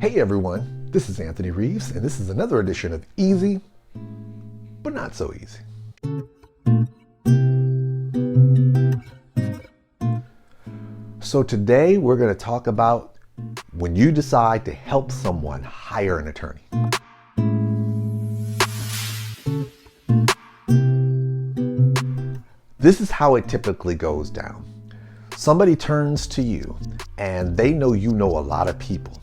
Hey everyone, this is Anthony Reeves, and this is another edition of Easy, but Not So Easy. So today we're going to talk about when you decide to help someone hire an attorney. This is how it typically goes down. Somebody turns to you and they know you know a lot of people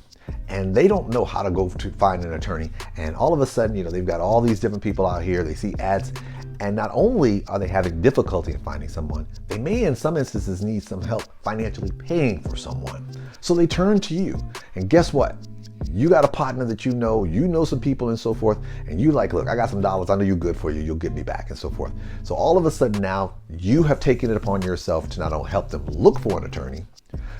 and they don't know how to go to find an attorney. And all of a sudden, they've got all these different people out here. They see ads, and not only are they having difficulty in finding someone, they may in some instances need some help financially paying for someone. So they turn to you, and guess what? You got a partner that you know some people and so forth, and you like, look, I got some dollars, I know you're good for you, you'll get me back and so forth. So all of a sudden now you have taken it upon yourself to not only help them look for an attorney,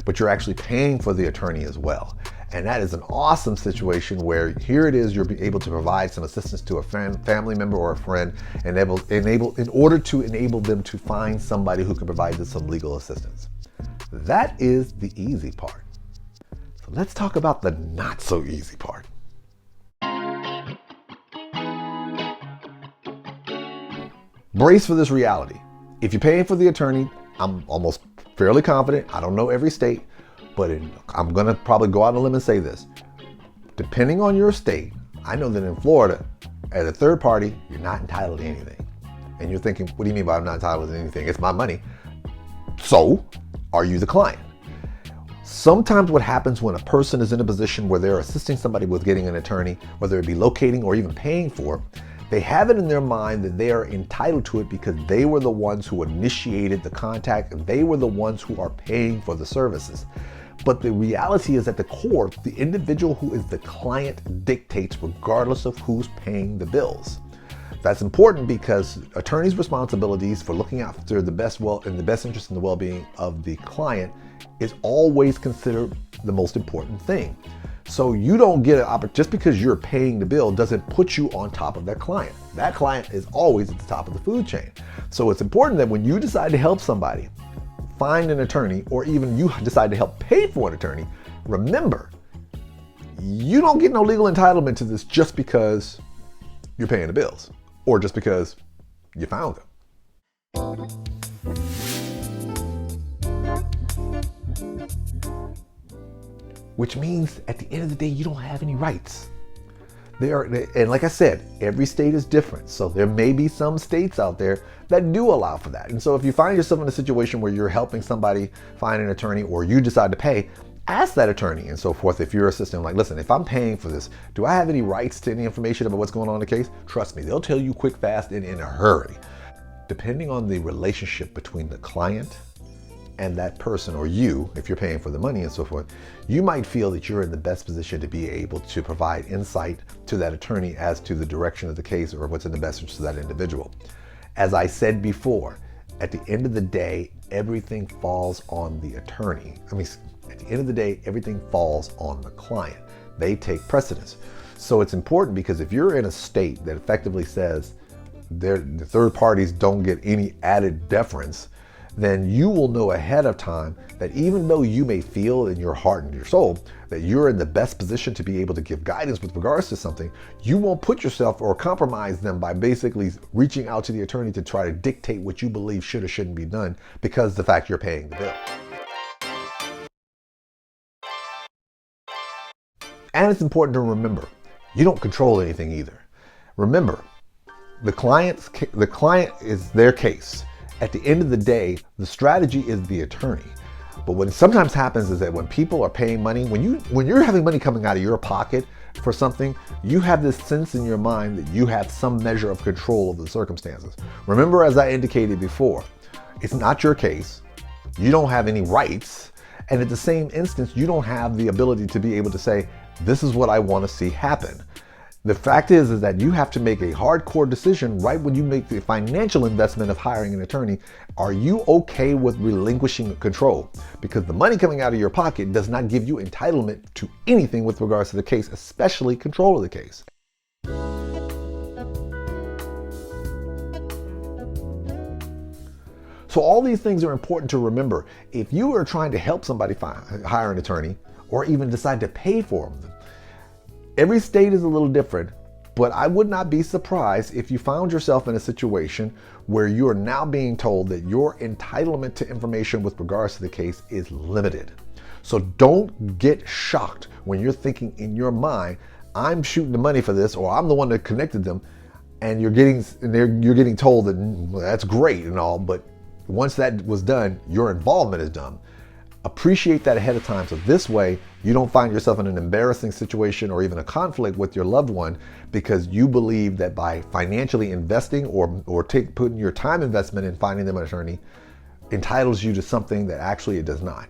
but you're actually paying for the attorney as well. And that is an awesome situation where here it is, you're able to provide some assistance to a family member or a friend, and in order to enable them to find somebody who can provide them some legal assistance. That is the easy part. So let's talk about the not so easy part. Brace for this reality. If you're paying for the attorney, I'm almost fairly confident, I don't know every state, but I'm going to probably go out on a limb and say this. Depending on your state, I know that in Florida, as a third party, you're not entitled to anything. And you're thinking, what do you mean by I'm not entitled to anything? It's my money. So, are you the client? Sometimes what happens when a person is in a position where they're assisting somebody with getting an attorney, whether it be locating or even paying for, they have it in their mind that they are entitled to it because they were the ones who initiated the contact and they were the ones who are paying for the services. But the reality is at the core, the individual who is the client dictates regardless of who's paying the bills. That's important because attorneys' responsibilities for looking after the best interest in the well-being of the client is always considered the most important thing. So you don't get an opportunity, just because you're paying the bill doesn't put you on top of that client. That client is always at the top of the food chain. So it's important that when you decide to help somebody find an attorney, or even you decide to help pay for an attorney, remember, you don't get no legal entitlement to this just because you're paying the bills or just because you found them. Which means at the end of the day, you don't have any rights. And like I said, every state is different. So there may be some states out there that do allow for that. And so if you find yourself in a situation where you're helping somebody find an attorney or you decide to pay, ask that attorney and so forth. If you're assisting, like, listen, if I'm paying for this, do I have any rights to any information about what's going on in the case? Trust me, they'll tell you quick, fast, and in a hurry. Depending on the relationship between the client and that person, or you, if you're paying for the money and so forth, you might feel that you're in the best position to be able to provide insight to that attorney as to the direction of the case or what's in the best interest of that individual. As I said before, at the end of the day, everything falls on the attorney. At the end of the day, everything falls on the client. They take precedence. So it's important because if you're in a state that effectively says the third parties don't get any added deference, then you will know ahead of time that even though you may feel in your heart and your soul that you're in the best position to be able to give guidance with regards to something, you won't put yourself or compromise them by basically reaching out to the attorney to try to dictate what you believe should or shouldn't be done because of the fact you're paying the bill. And it's important to remember, you don't control anything either. Remember, the client is their case. At the end of the day, the strategy is the attorney. But what sometimes happens is that when people are paying money, when you're having money coming out of your pocket for something, you have this sense in your mind that you have some measure of control over the circumstances. Remember, as I indicated before, it's not your case. You don't have any rights. And at the same instance, you don't have the ability to be able to say, this is what I want to see happen. The fact is that you have to make a hardcore decision right when you make the financial investment of hiring an attorney. Are you okay with relinquishing control? Because the money coming out of your pocket does not give you entitlement to anything with regards to the case, especially control of the case. So all these things are important to remember. If you are trying to help somebody hire an attorney or even decide to pay for them, Every state is a little different, but I would not be surprised if you found yourself in a situation where you are now being told that your entitlement to information with regards to the case is limited. So don't get shocked when you're thinking in your mind, I'm shooting the money for this, or I'm the one that connected them, and you're getting told that well, that's great and all, but once that was done, your involvement is done. Appreciate that ahead of time, so this way you don't find yourself in an embarrassing situation or even a conflict with your loved one because you believe that by financially investing or putting your time investment in finding them an attorney entitles you to something that actually it does not.